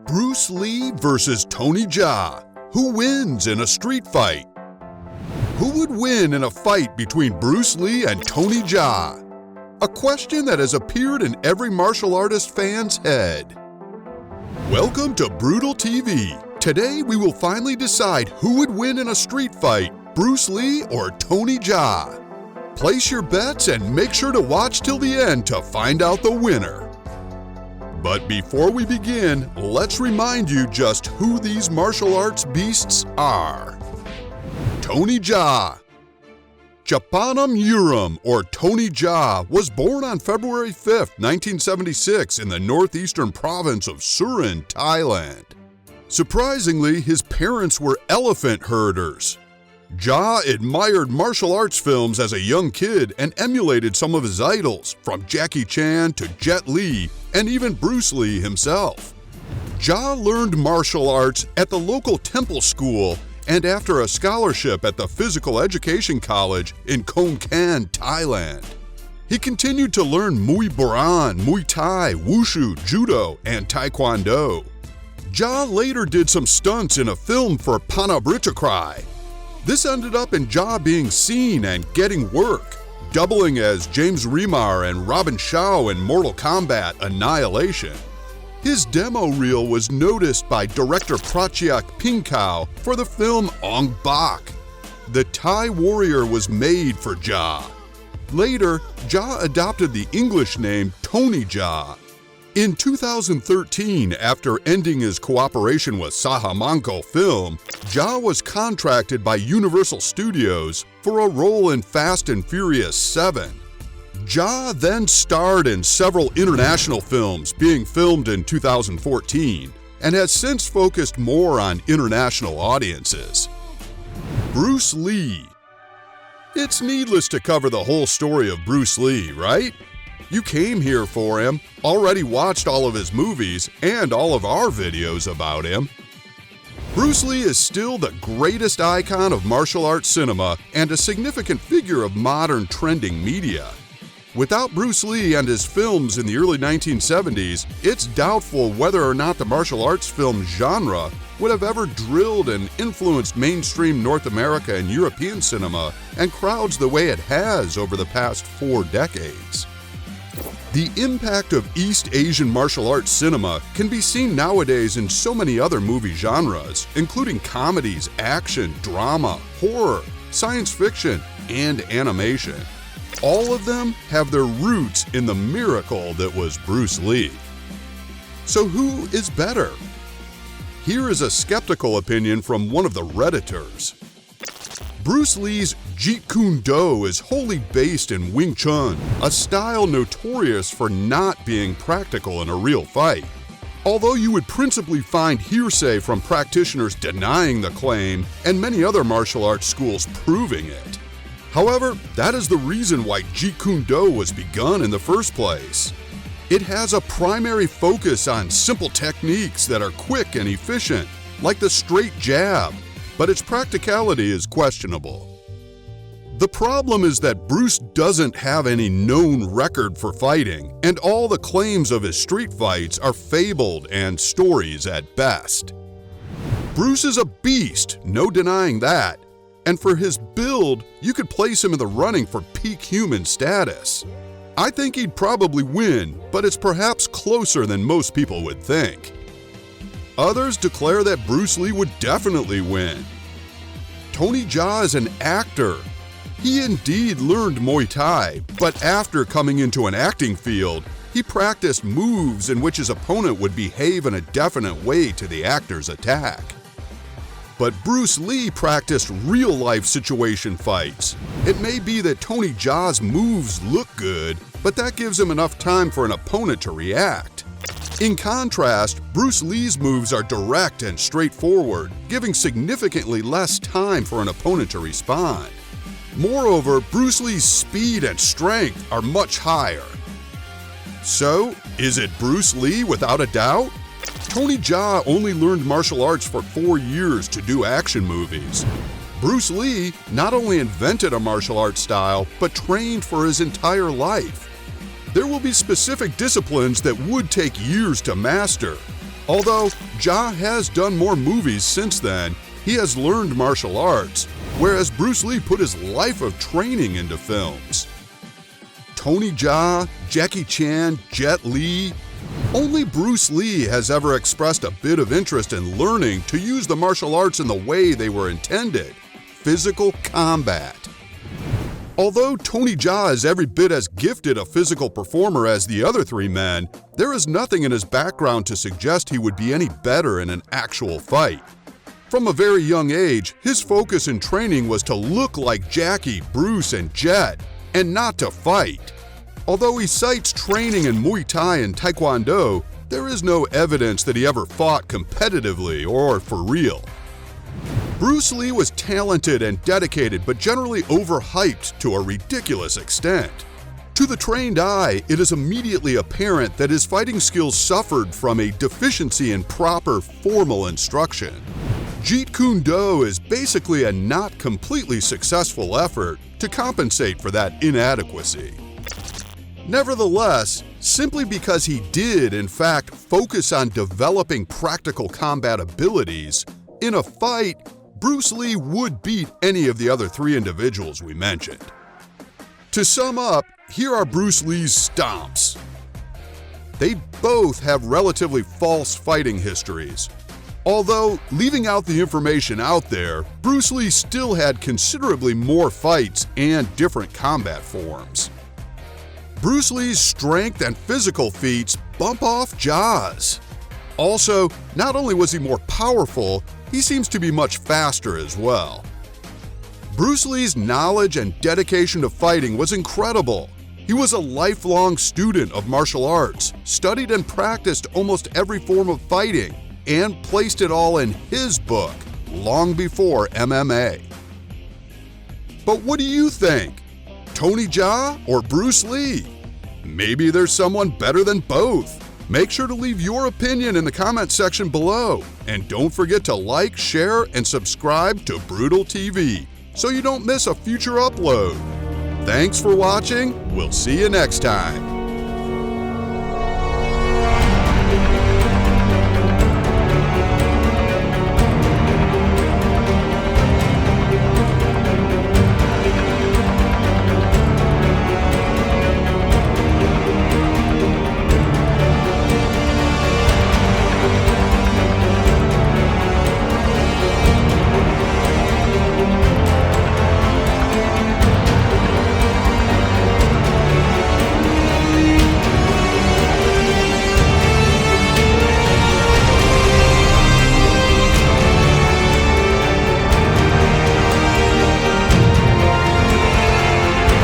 Bruce Lee versus Tony Jaa. Who wins in a street fight? Who would win in a fight between Bruce Lee and Tony Jaa? A question that has appeared in every martial artist fan's head. Welcome to Brutal TV. Today we will finally decide who would win in a street fight, Bruce Lee or Tony Jaa. Place your bets and make sure to watch till the end to find out the winner. But before we begin, let's remind you just who these martial arts beasts are. Tony Jaa. Chapanam Uram, or Tony Jaa, was born on February 5, 1976 in the northeastern province of Surin, Thailand. Surprisingly, his parents were elephant herders. Jaa admired martial arts films as a young kid and emulated some of his idols, from Jackie Chan to Jet Li and even Bruce Lee himself. Jaa learned martial arts at the local temple school and after a scholarship at the Physical Education College in Khon Kaen, Thailand. He continued to learn Muay Boran, Muay Thai, Wushu, Judo, and Taekwondo. Jaa later did some stunts in a film for Markavrely. This ended up in Jaa being seen and getting work, doubling as James Remar and Robin Shaw in Mortal Kombat Annihilation. His demo reel was noticed by director Prachiak Pinkau for the film Ong Bak. The Thai warrior was made for Jaa. Later, Jaa adopted the English name Tony Jaa. In 2013, after ending his cooperation with Sahamanko Film, Jaa was contracted by Universal Studios for a role in Fast and Furious 7. Jaa then starred in several international films being filmed in 2014 and has since focused more on international audiences. Bruce Lee. It's needless to cover the whole story of Bruce Lee, right? You came here for him, already watched all of his movies and all of our videos about him. Bruce Lee is still the greatest icon of martial arts cinema and a significant figure of modern trending media. Without Bruce Lee and his films in the early 1970s, it's doubtful whether or not the martial arts film genre would have ever drilled and influenced mainstream North America and European cinema and crowds the way it has over the past 4 decades. The impact of East Asian martial arts cinema can be seen nowadays in so many other movie genres, including comedies, action, drama, horror, science fiction, and animation. All of them have their roots in the miracle that was Bruce Lee. So who is better? Here is a skeptical opinion from one of the Redditors. Bruce Lee's Jeet is wholly based in Wing Chun, a style notorious for not being practical in a real fight. Although you would principally find hearsay from practitioners denying the claim and many other martial arts schools proving it. However, that is the reason why Jeet was begun in the first place. It has a primary focus on simple techniques that are quick and efficient, like the straight jab, but its practicality is questionable. The problem is that Bruce doesn't have any known record for fighting, and all the claims of his street fights are fabled and stories at best. Bruce is a beast, no denying that, and for his build, you could place him in the running for peak human status. I think he'd probably win, but it's perhaps closer than most people would think. Others declare that Bruce Lee would definitely win. Tony Jaa is an actor. He indeed learned Muay Thai, but after coming into an acting field, he practiced moves in which his opponent would behave in a definite way to the actor's attack. But Bruce Lee practiced real-life situation fights. It may be that Tony Jaa's moves look good, but that gives him enough time for an opponent to react. In contrast, Bruce Lee's moves are direct and straightforward, giving significantly less time for an opponent to respond. Moreover, Bruce Lee's speed and strength are much higher. So, is it Bruce Lee without a doubt? Tony Jaa only learned martial arts for 4 years to do action movies. Bruce Lee not only invented a martial arts style, but trained for his entire life. There will be specific disciplines that would take years to master. Although Jaa has done more movies since then, he has learned martial arts, whereas Bruce Lee put his life of training into films. Tony Jaa, Jackie Chan, Jet Li. Only Bruce Lee has ever expressed a bit of interest in learning to use the martial arts in the way they were intended: physical combat. Although Tony Jaa is every bit as gifted a physical performer as the other three men, there is nothing in his background to suggest he would be any better in an actual fight. From a very young age, his focus in training was to look like Jackie, Bruce, and Jet, and not to fight. Although he cites training in Muay Thai and Taekwondo, there is no evidence that he ever fought competitively or for real. Bruce Lee was talented and dedicated, but generally overhyped to a ridiculous extent. To the trained eye, it is immediately apparent that his fighting skills suffered from a deficiency in proper formal instruction. Jeet Kune Do is basically a not completely successful effort to compensate for that inadequacy. Nevertheless, simply because he did, in fact, focus on developing practical combat abilities, in a fight, Bruce Lee would beat any of the other three individuals we mentioned. To sum up, here are Bruce Lee's stomps. They both have relatively false fighting histories. Although, leaving out the information out there, Bruce Lee still had considerably more fights and different combat forms. Bruce Lee's strength and physical feats bump off Jaa's. Also, not only was he more powerful, he seems to be much faster as well. Bruce Lee's knowledge and dedication to fighting was incredible. He was a lifelong student of martial arts, studied and practiced almost every form of fighting, and placed it all in his book long before MMA. But what do you think? Tony Jaa or Bruce Lee? Maybe there's someone better than both. Make sure to leave your opinion in the comment section below. And don't forget to like, share, and subscribe to Brutal TV so you don't miss a future upload. Thanks for watching. We'll see you next time.